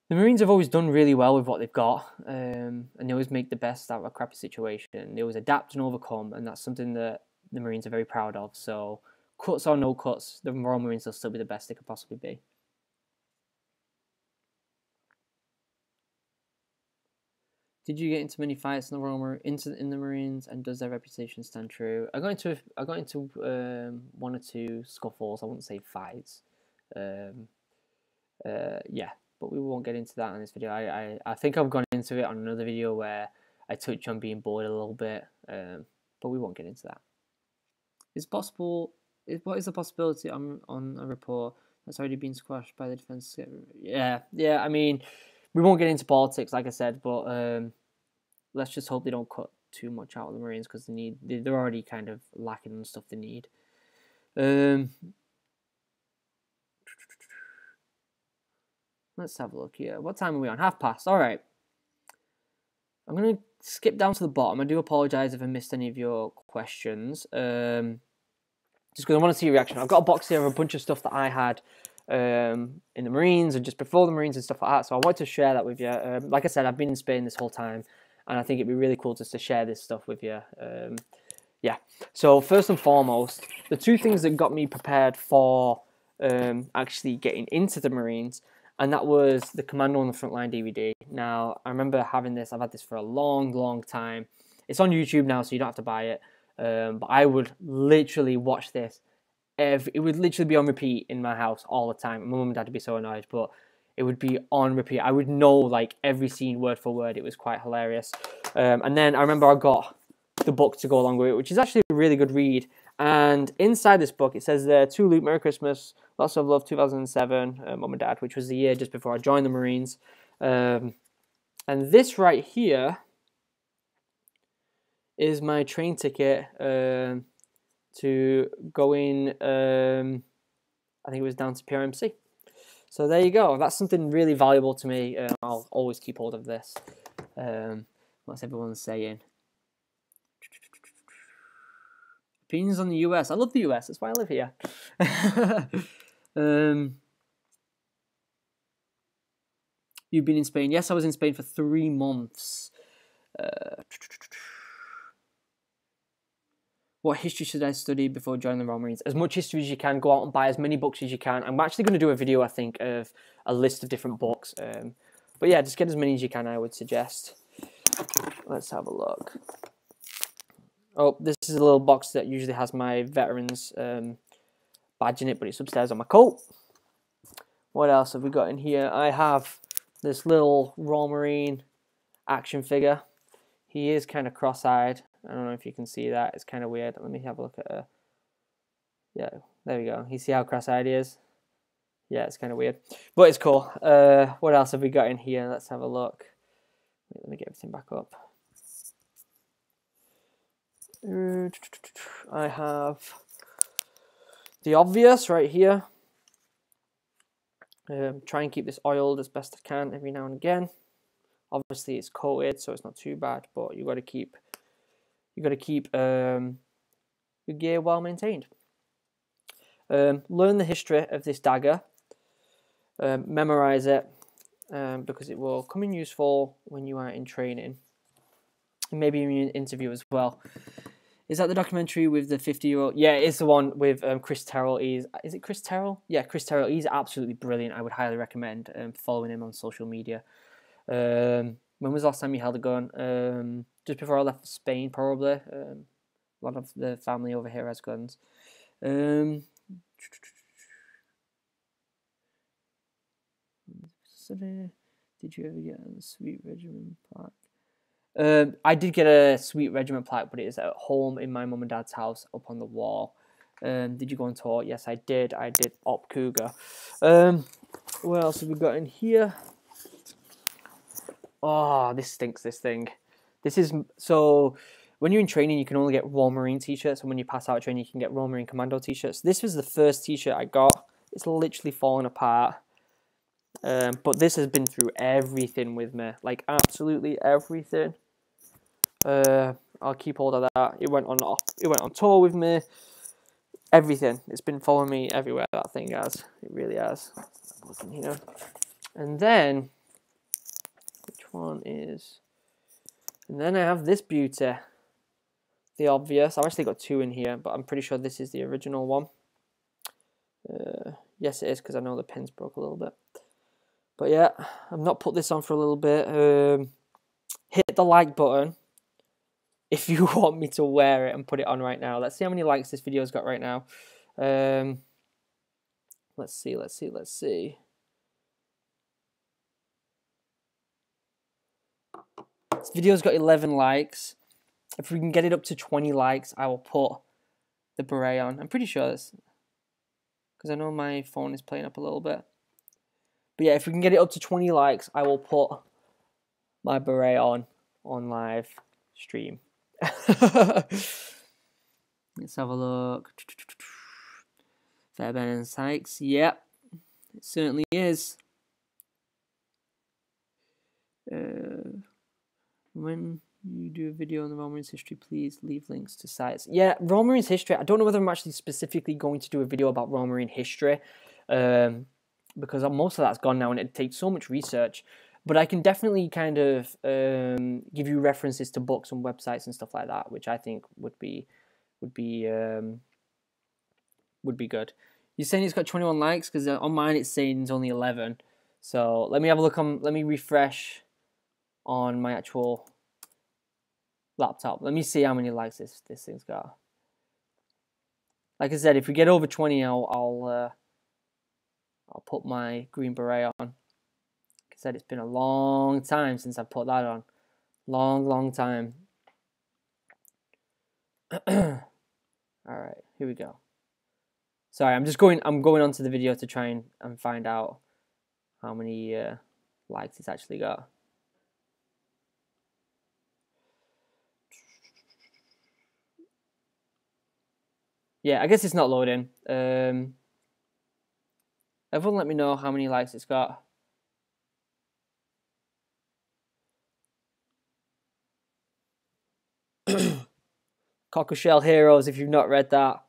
The Marines have always done really well with what they've got, and they always make the best out of a crappy situation. They always adapt and overcome, and that's something that the Marines are very proud of. So, cuts or no cuts, the Royal Marines will still be the best they could possibly be. Did you get into many fights in the Marines, and does their reputation stand true? I got into one or two scuffles. I wouldn't say fights. Yeah, but we won't get into that in this video. I think I've gone into it on another video where I touch on being bored a little bit, but we won't get into that. It's possible. What is the possibility on a report that's already been squashed by the defense? Yeah. I mean, we won't get into politics, like I said, but let's just hope they don't cut too much out of the Marines because they're already kind of lacking on stuff they need. Let's have a look here. What time are we on? past. All right. I'm going to skip down to the bottom. I do apologize if I missed any of your questions. Just because I want to see your reaction. I've got a box here of a bunch of stuff that I had in the Marines and just before the Marines and stuff like that. So I wanted to share that with you. Like I said, I've been in Spain this whole time, and I think it'd be really cool just to share this stuff with you. Yeah. So first and foremost, the two things that got me prepared for actually getting into the Marines, and that was the Commando on the Frontline DVD. Now, I remember having this. I've had this for a long, long time. It's on YouTube now, so you don't have to buy it. But I would literally watch this. It would literally be on repeat in my house all the time. My mum and dad would be so annoyed, but it would be on repeat. I would know like every scene word for word. It was quite hilarious. And then I remember I got the book to go along with it, which is actually a really good read. And inside this book, it says there, "To Luke, Merry Christmas, lots of love, 2007, Mum and Dad," which was the year just before I joined the Marines. And this right here is my train ticket to going, I think it was down to Prmc. So there you go. That's something really valuable to me. I'll always keep hold of this. What's everyone saying? Opinions on the US. I love the US. That's why I live here. You've been in Spain. Yes, I was in Spain for 3 months. What history should I study before joining the Royal Marines? As much history as you can. Go out and buy as many books as you can. I'm actually going to do a video, I think, of a list of different books. But yeah, just get as many as you can, I would suggest. Let's have a look. Oh, this is a little box that usually has my veterans badge in it, but it's upstairs on my coat. What else have we got in here? I have this little Royal Marine action figure. He is kind of cross-eyed. I don't know if you can see that. It's kind of weird. Let me have a look at her. Yeah, there we go. You see how cross-eyed he is? Yeah, it's kind of weird. But it's cool. What else have we got in here? Let's have a look. Let me get everything back up. I have the obvious right here. Try and keep this oiled as best I can every now and again. Obviously, it's coated, so it's not too bad. But you got to keep your gear well maintained. Learn the history of this dagger. Memorize it, because it will come in useful when you are in training. Maybe in an interview as well. Is that the documentary with the 50-year-old? Yeah, it's the one with Chris Terrell. Is it Chris Terrell? Yeah, Chris Terrell. He's absolutely brilliant. I would highly recommend following him on social media. When was the last time you held a gun? Just before I left for Spain, probably. A lot of the family over here has guns. Did you ever get a sweet regiment plaque? I did get a sweet regiment plaque, but it is at home in my mum and dad's house up on the wall. Did you go on tour? Yes, I did. I did Op Cougar. What else have we got in here? Oh, this stinks, this thing. This is, so when you're in training, you can only get Royal Marine t-shirts, and when you pass out training, you can get Royal Marine Commando t-shirts. This was the first t-shirt I got. It's literally falling apart. But this has been through everything with me, like absolutely everything. I'll keep hold of that. It went on tour with me. Everything. It's been following me everywhere. That thing has. It really has. What's in here? And then, which one is? And then I have this beauty. The obvious. I've actually got two in here, but I'm pretty sure this is the original one. Yes, it is, because I know the pins broke a little bit. But yeah, I've not put this on for a little bit. Hit the like button if you want me to wear it and put it on right now. Let's see how many likes this video's got right now. Let's see. This video's got 11 likes. If we can get it up to 20 likes, I will put the beret on. I'm pretty sure this, because I know my phone is playing up a little bit. But yeah, if we can get it up to 20 likes, I will put my beret on live stream. Let's have a look. Fairbairn and Sykes. Yep, it certainly is. When you do a video on the Royal Marines history, please leave links to sites. Yeah, Royal Marines history. I don't know whether I'm actually specifically going to do a video about Royal Marine history, because most of that's gone now and it takes so much research. But I can definitely kind of give you references to books and websites and stuff like that, which I think would be good. You're saying it's got 21 likes, because on mine it's saying it's only 11. So let me have a look on. Let me refresh on my actual laptop. Let me see how many likes this thing's got. Like I said, if we get over 20, I'll put my green beret on. Like I said, it's been a long time since I put that on. Long time. All right, here we go. Sorry, I'm going onto the video to try and find out how many likes it's actually got. Yeah, I guess it's not loading. Everyone let me know how many likes it's got. Cockleshell Heroes, if you've not read that,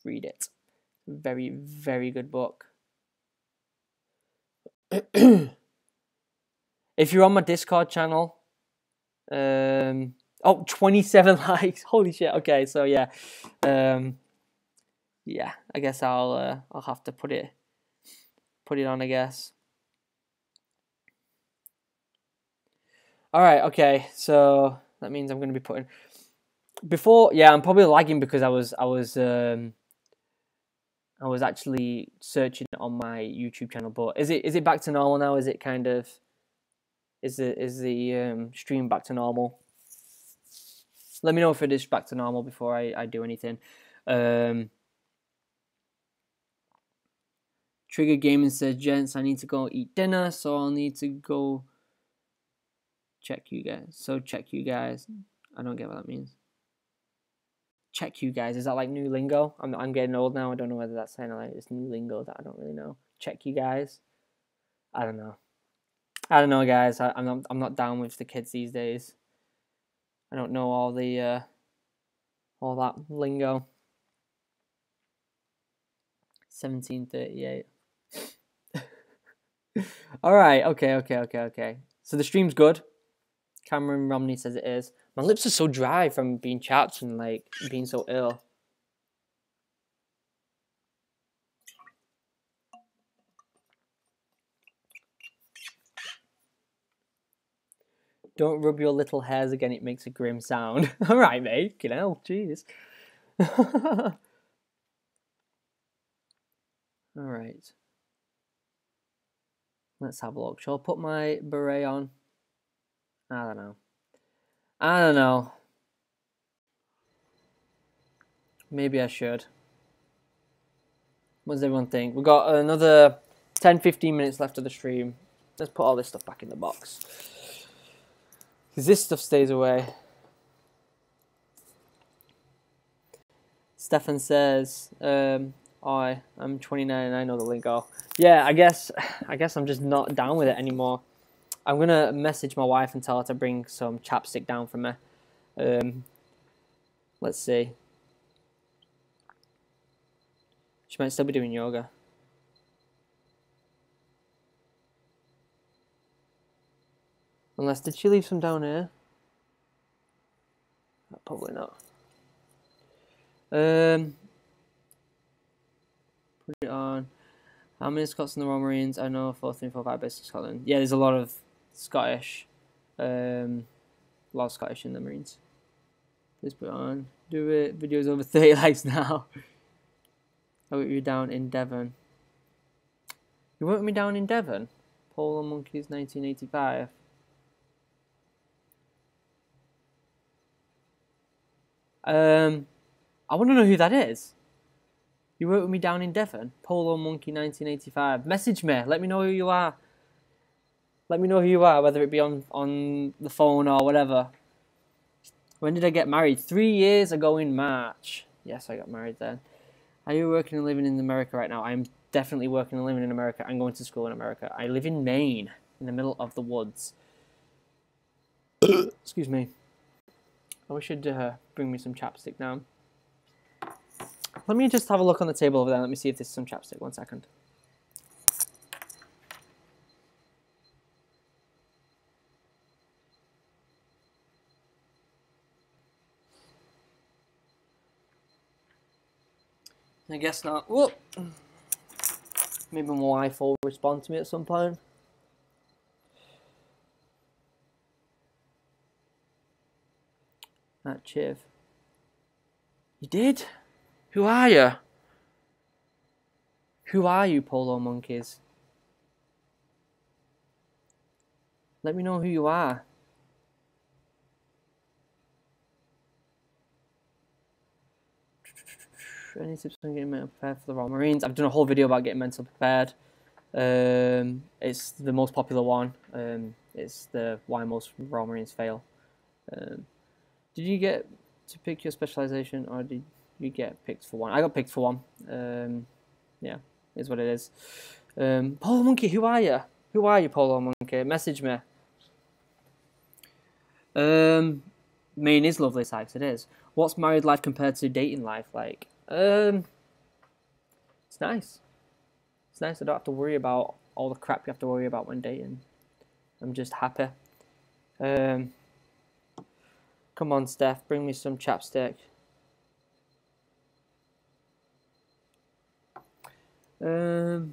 read it. Very, very good book. If you're on my Discord channel, 27 likes. Holy shit. Okay, so yeah. Yeah, I guess I'll have to put it on, I guess. All right, okay. So that means I'm going to be putting I'm probably lagging because I was actually searching on my YouTube channel, but is it back to normal now? Is it kind of is the stream back to normal? Let me know if it is back to normal before I do anything. Trigger Gaming says, gents, I need to go eat dinner, so I'll need to go check you guys. So check you guys. I don't get what that means. Check you guys. Is that like new lingo? I'm getting old now. I don't know whether that's saying like it's new lingo that I don't really know. Check you guys. I don't know. Guys. I'm not down with the kids these days. I don't know all that lingo. 17:38. All right. Okay. So the stream's good. Cameron Romney says it is. My lips are so dry from being chapped and like being so ill. Don't rub your little hairs again, it makes a grim sound. All right, mate. You know, jeez. All right. Let's have a look. Shall I put my beret on? I don't know. Maybe I should. What does everyone think? We've got another 10-15 minutes left of the stream. Let's put all this stuff back in the box. Because this stuff stays away. Stefan says, I'm 29 and I know the lingo. Yeah, I guess I'm just not down with it anymore. I'm going to message my wife and tell her to bring some chapstick down for me. Let's see. She might still be doing yoga. Unless, did she leave some down here? Probably not. Put it on. How many Scots in the Royal Marines? I know 4, 3, 4, 5 based in Scotland. Yeah, there's a lot of Scottish. A lot of Scottish in the Marines. Let's put it on. Do it. Video's over 30 likes now. I want you down in Devon. You want me down in Devon? Polo Monkeys 1985. I want to know who that is. You work with me down in Devon? Polo Monkey 1985. Message me. Let me know who you are. Let me know who you are, whether it be on the phone or whatever. When did I get married? 3 years ago in March. Yes, I got married then. Are you working and living in America right now? I'm definitely working and living in America. I'm going to school in America. I live in Maine, in the middle of the woods. Excuse me. I wish you'd bring me some chapstick now. Let me just have a look on the table over there. Let me see if there's some chapstick. 1 second. I guess not. Whoop. Maybe my wife will respond to me at some point. That Chiv. You did? Who are you? Who are you, Polo Monkeys? Let me know who you are. Any tips on getting mentally prepared for the Royal Marines? I've done a whole video about getting mentally prepared. It's the most popular one. It's the why most Royal Marines fail. Did you get to pick your specialization, or did you get picked for one? I got picked for one. Yeah, is what it is. Polo Monkey, who are you? Who are you, Polo Monkey? Message me. Maine is lovely, Sykes. It is. What's married life compared to dating life like? It's nice. It's nice. I don't have to worry about all the crap you have to worry about when dating. I'm just happy. Come on, Steph. Bring me some chapstick. You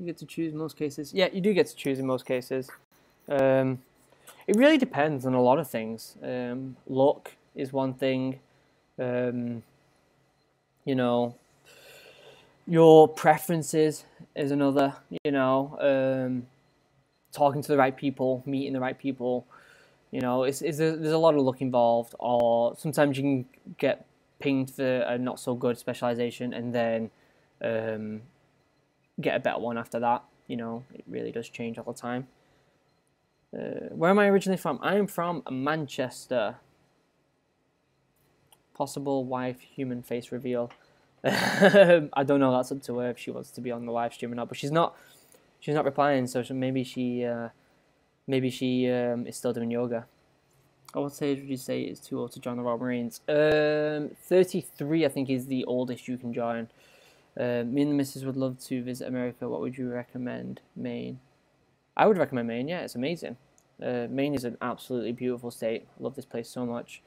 get to choose in most cases. Yeah, you do get to choose in most cases. It really depends on a lot of things. Luck is one thing. You know, your preferences is another. You know, talking to the right people, meeting the right people. You know, there's a lot of luck involved. Or sometimes you can get pinged for a not so good specialization and then get a better one after that. You know, it really does change all the time. Where am I originally from? I am from Manchester. Possible wife human face reveal. I don't know. That's up to her if she wants to be on the live stream or not. But she's not replying. So maybe she is still doing yoga. What age would you say is too old to join the Royal Marines? 33, I think, is the oldest you can join. Me and the missus would love to visit America. What would you recommend? Maine. I would recommend Maine. Yeah, it's amazing. Maine is an absolutely beautiful state. I love this place so much.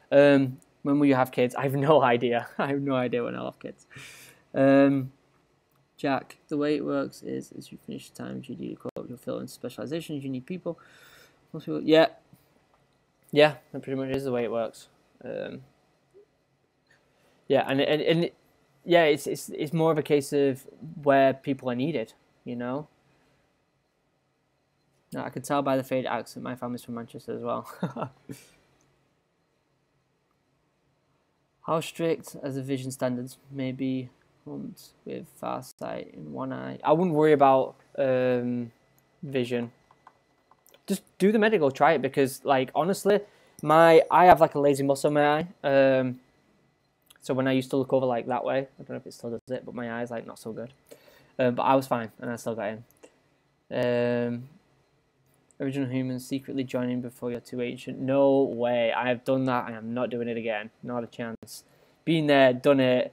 When will you have kids? I have no idea. I have no idea when I'll have kids. Jack, the way it works is as you finish the time, you do quote, you'll fill in specializations, you need people. Most people, yeah, that pretty much is the way it works. Yeah, and yeah, it's more of a case of where people are needed, you know. No, I can tell by the fade accent. My family's from Manchester as well. How strict as the vision standards may be with far sight in one eye? I wouldn't worry about vision. Just do the medical, try it, because like honestly, I have like a lazy muscle in my eye. So when I used to look over like that way, I don't know if it still does it, but my eye's like not so good. But I was fine and I still got in. Original humans secretly joining before you're too ancient. No way. I have done that and I'm not doing it again. Not a chance. Been there, done it,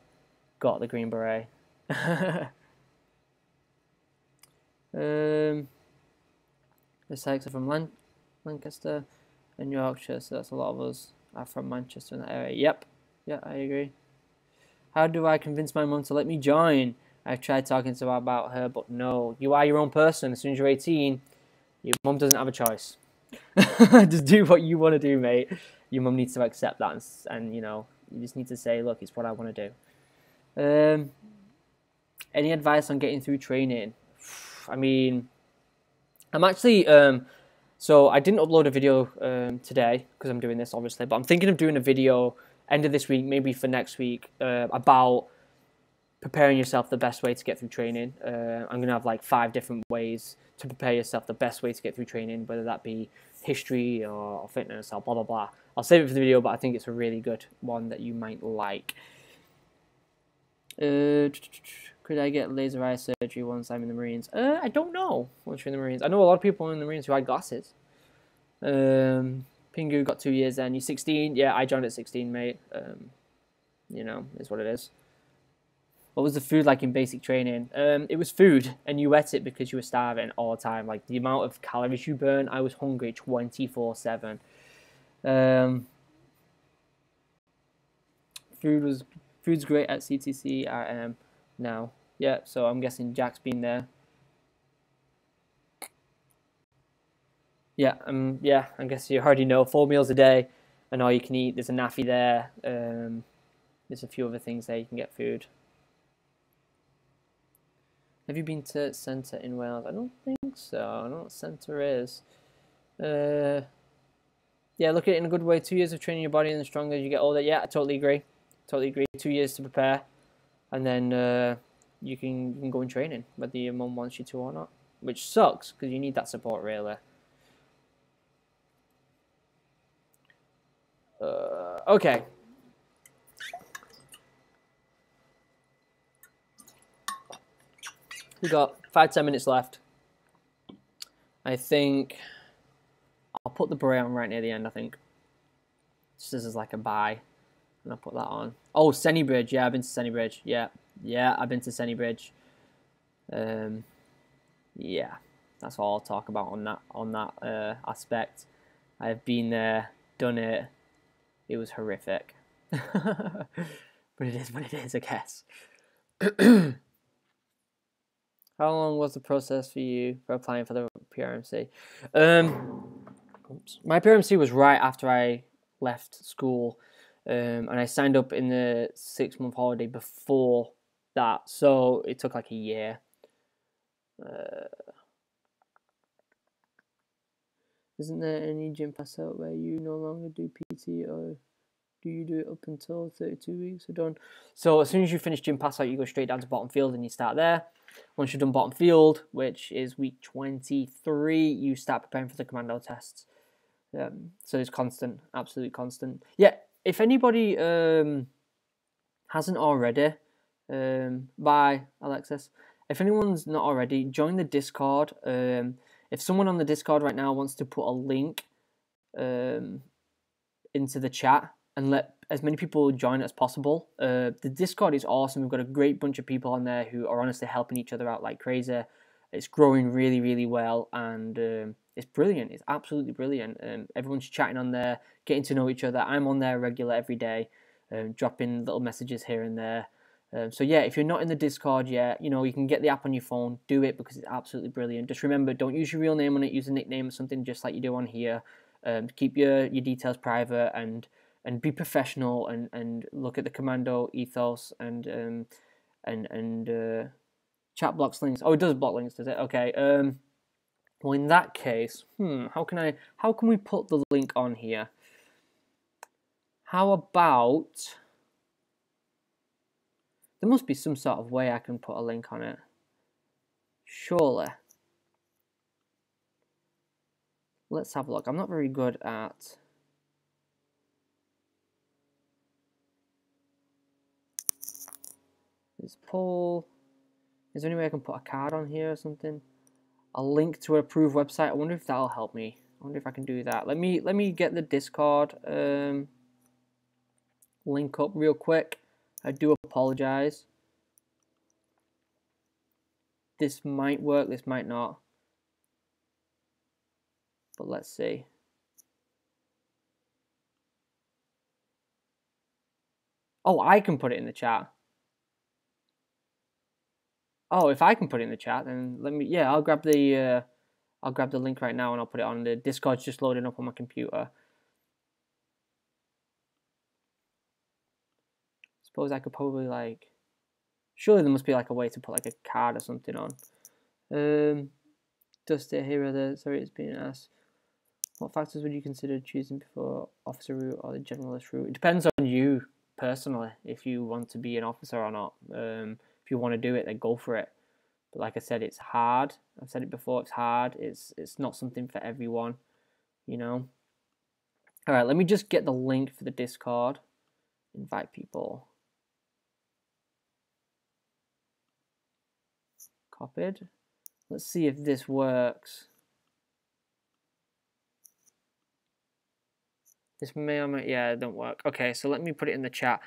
got the green beret. The Sykes are from Lancaster and Yorkshire, so that's a lot of us are from Manchester in that area. Yep. Yeah, I agree. How do I convince my mum to let me join? I've tried talking to her about her, but no. You are your own person. As soon as you're 18, your mum doesn't have a choice. Just do what you want to do, mate. Your mum needs to accept that, and you know, you just need to say, look, it's what I want to do. Any advice on getting through training? I mean, I'm actually, so I didn't upload a video today because I'm doing this, obviously, but I'm thinking of doing a video end of this week, maybe for next week, about preparing yourself the best way to get through training. I'm going to have like 5 different ways to prepare yourself the best way to get through training, whether that be history or fitness or blah, blah, blah. I'll save it for the video, but I think it's a really good one that you might like. Could I get laser eye surgery once I'm in the Marines? I don't know once you're in the Marines. I know a lot of people in the Marines who had glasses. Pingu got 2 years then. You're 16? Yeah, I joined at 16, mate. You know, it's what it is. What was the food like in basic training? It was food, and you ate it because you were starving all the time. Like, the amount of calories you burn, I was hungry 24/7. Food's great at CTC RM now. Yeah, so I'm guessing Jack's been there. Yeah, I guess you already know. 4 meals a day, and all you can eat. There's a naffy there. There's a few other things there you can get food. Have you been to Centre in Wales? I don't think so. I don't know what Centre is. Yeah, look at it in a good way. 2 years of training your body, and the stronger you get older. Yeah, I totally agree. Totally agree. 2 years to prepare, and then you can go in training, whether your mum wants you to or not. Which sucks, because you need that support, really. Okay. We got 5-10 minutes left. I think I'll put the beret on right near the end, I think. Just as like a bye. And I'll put that on. Oh, Senny Bridge. Yeah, I've been to Senny Bridge. Yeah, I've been to Senny Bridge. Yeah, that's all I'll talk about on that aspect. I've been there, done it. It was horrific. But it is what it is, I guess. How long was the process for you for applying for the Prmc? My Prmc was right after I left school, and I signed up in the 6-month holiday before that, so it took like a year. Isn't there any gym pass out where you no longer do PT, or do you do it up until 32 weeks are done? So as soon as you finish gym pass out, you go straight down to bottom field and you start there. Once you've done bottom field, which is week 23, you start preparing for the commando tests. So it's constant, absolutely constant. Yeah, if anybody hasn't already, bye Alexis. If anyone's not already, join the Discord. If someone on the Discord right now wants to put a link into the chat, and let as many people join as possible. The Discord is awesome. We've got a great bunch of people on there who are honestly helping each other out like crazy. It's growing really, really well, and it's brilliant. It's absolutely brilliant. Everyone's chatting on there, getting to know each other. I'm on there regular every day, dropping little messages here and there. So yeah, if you're not in the Discord yet, you can get the app on your phone. Do it because it's absolutely brilliant. Just remember, don't use your real name on it. Use a nickname or something just like you do on here. Keep your details private and be professional and look at the commando ethos and chat blocks links. Oh, it does block links, does it? Okay. Well, in that case, how can we put the link on here? How about there must be some sort of way I can put a link on it. Surely. Let's have a look. I'm not very good at this poll. Is there any way I can put a card on here or something? A link to an approved website. I wonder if that'll help me. I wonder if I can do that. Let me get the Discord link up real quick. I do apologize. This might work, this might not. But let's see. Oh, I can put it in the chat. Oh, if I can put it in the chat, then let me. Yeah, I'll grab the link right now and I'll put it on. The Discord's just loading up on my computer. Suppose I could probably like. Surely there must be like a way to put like a card or something on. Does stay here? Sorry, it's being asked. What factors would you consider choosing before officer route or the generalist route? It depends on you personally. If you want to be an officer or not. If you want to do it, then go for it. But like I said, it's hard. I've said it before. It's hard. It's not something for everyone. All right. Let me just get the link for the Discord. Invite people. Copied. Let's see if this works. This may or may, yeah, it don't work. Okay, so let me put it in the chat.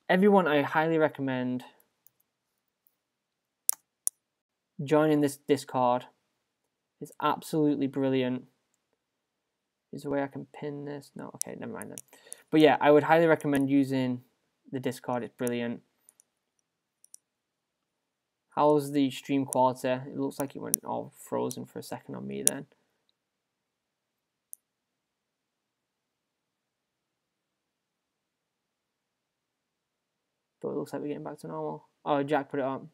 Everyone, I highly recommend joining this Discord. It's absolutely brilliant. Is there a way I can pin this? No, okay, never mind then. But yeah, I would highly recommend using the Discord. It's brilliant. How's the stream quality? It looks like it went all frozen for a second on me then. But it looks like we're getting back to normal. Oh, Jack put it on.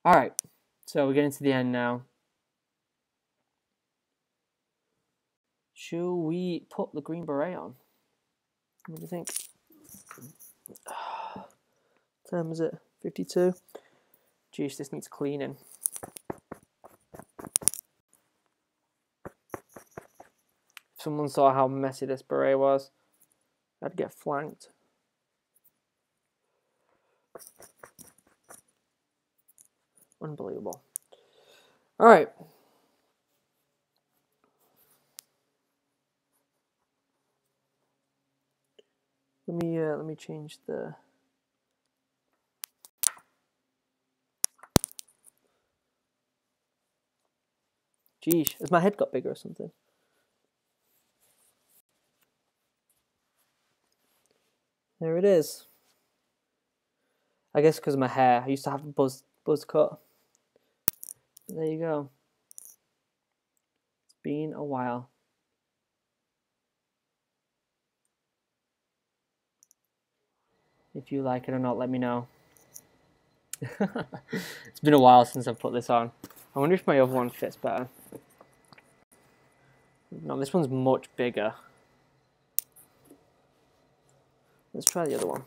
Alright, so we're getting to the end now. Should we put the green beret on? What do you think? What time is it? 52? Jeez, this needs cleaning. If someone saw how messy this beret was, I'd get flanked. Unbelievable. All right. Let me change the. Geesh, has my head got bigger or something? There it is. I guess because of my hair. I used to have a buzz cut. But there you go. It's been a while. If you like it or not, let me know. It's been a while since I've put this on. I wonder if my other one fits better. No, this one's much bigger. Let's try the other one.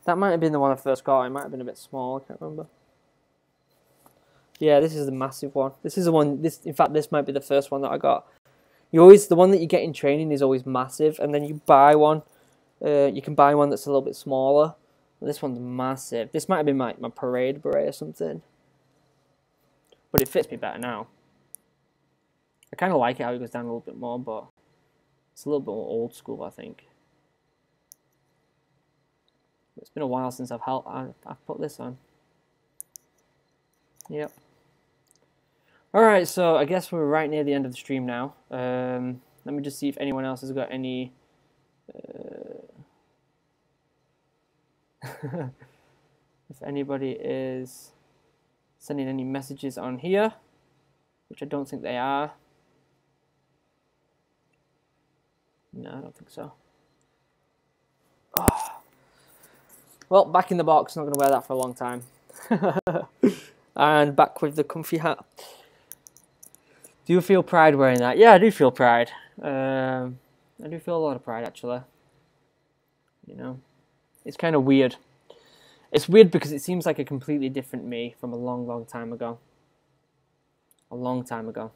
That might have been the one I first got. It might have been a bit small. I can't remember. Yeah, this is the massive one. This is the one. In fact, this might be the first one that I got. The one that you get in training is always massive, and then you buy one. You can buy one that's a little bit smaller. This one's massive. This might have been my parade beret or something. But it fits me better now. I kind of like it how it goes down a little bit more, but It's a little bit more old school, I think. It's been a while since I've put this on. Yep. Alright, so I guess we're right near the end of the stream now. Let me just see if anyone else has got any... if anybody is sending any messages on here, which I don't think they are. No, I don't think so. Oh. Well, back in the box, not going to wear that for a long time. And back with the comfy hat. Do you feel pride wearing that? Yeah, I do feel pride. I do feel a lot of pride, actually. You know, it's kind of weird. It's weird because it seems like a completely different me from a long, long time ago. A long time ago.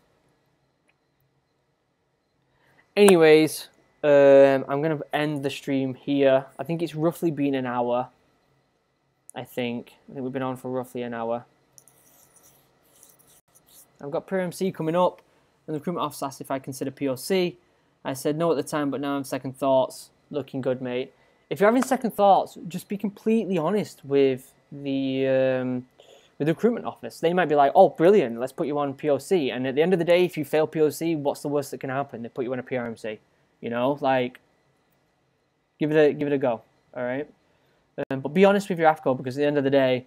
Anyways, I'm going to end the stream here. I think it's roughly been an hour. I think we've been on for roughly an hour. I've got Prmc coming up, and the recruitment officer asked if I consider POC. I said no at the time, but now I'm second thoughts. Looking good, mate. If you're having second thoughts, just be completely honest with the recruitment office. They might be like, "Oh, brilliant, let's put you on POC." And at the end of the day, if you fail POC, what's the worst that can happen? They put you on a PRMC. You know, like, give it a go. All right. But be honest with your AFCO, because at the end of the day,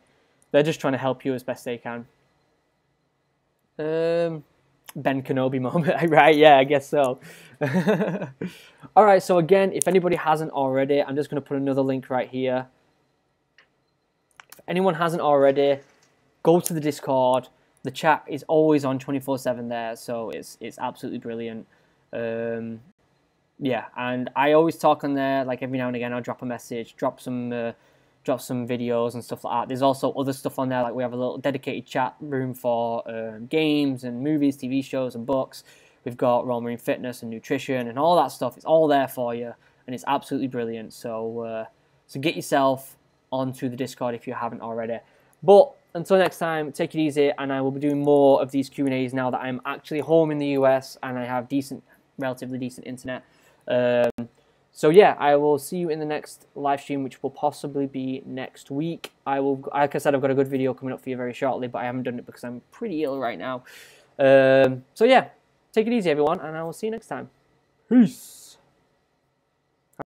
they're just trying to help you as best they can. Ben Kenobi moment, right? Yeah, I guess so. All right, so again, if anybody hasn't already, I'm just going to put another link right here. If anyone hasn't already, go to the Discord. The chat is always on 24/7 there, so it's absolutely brilliant. Yeah, and I always talk on there, like every now and again I'll drop a message, drop some videos and stuff like that. There's also other stuff on there, like we have a little dedicated chat room for games and movies, TV shows and books. We've got Royal Marine Fitness and nutrition and all that stuff. It's all there for you, and it's absolutely brilliant. So so get yourself onto the Discord if you haven't already. But until next time, take it easy, and I will be doing more of these Q&As now that I'm actually home in the US and I have relatively decent internet. So yeah, I will see you in the next live stream, which will possibly be next week. Like I said, I've got a good video coming up for you very shortly, but I haven't done it because I'm pretty ill right now. So yeah, take it easy, everyone, and I will see you next time. Peace.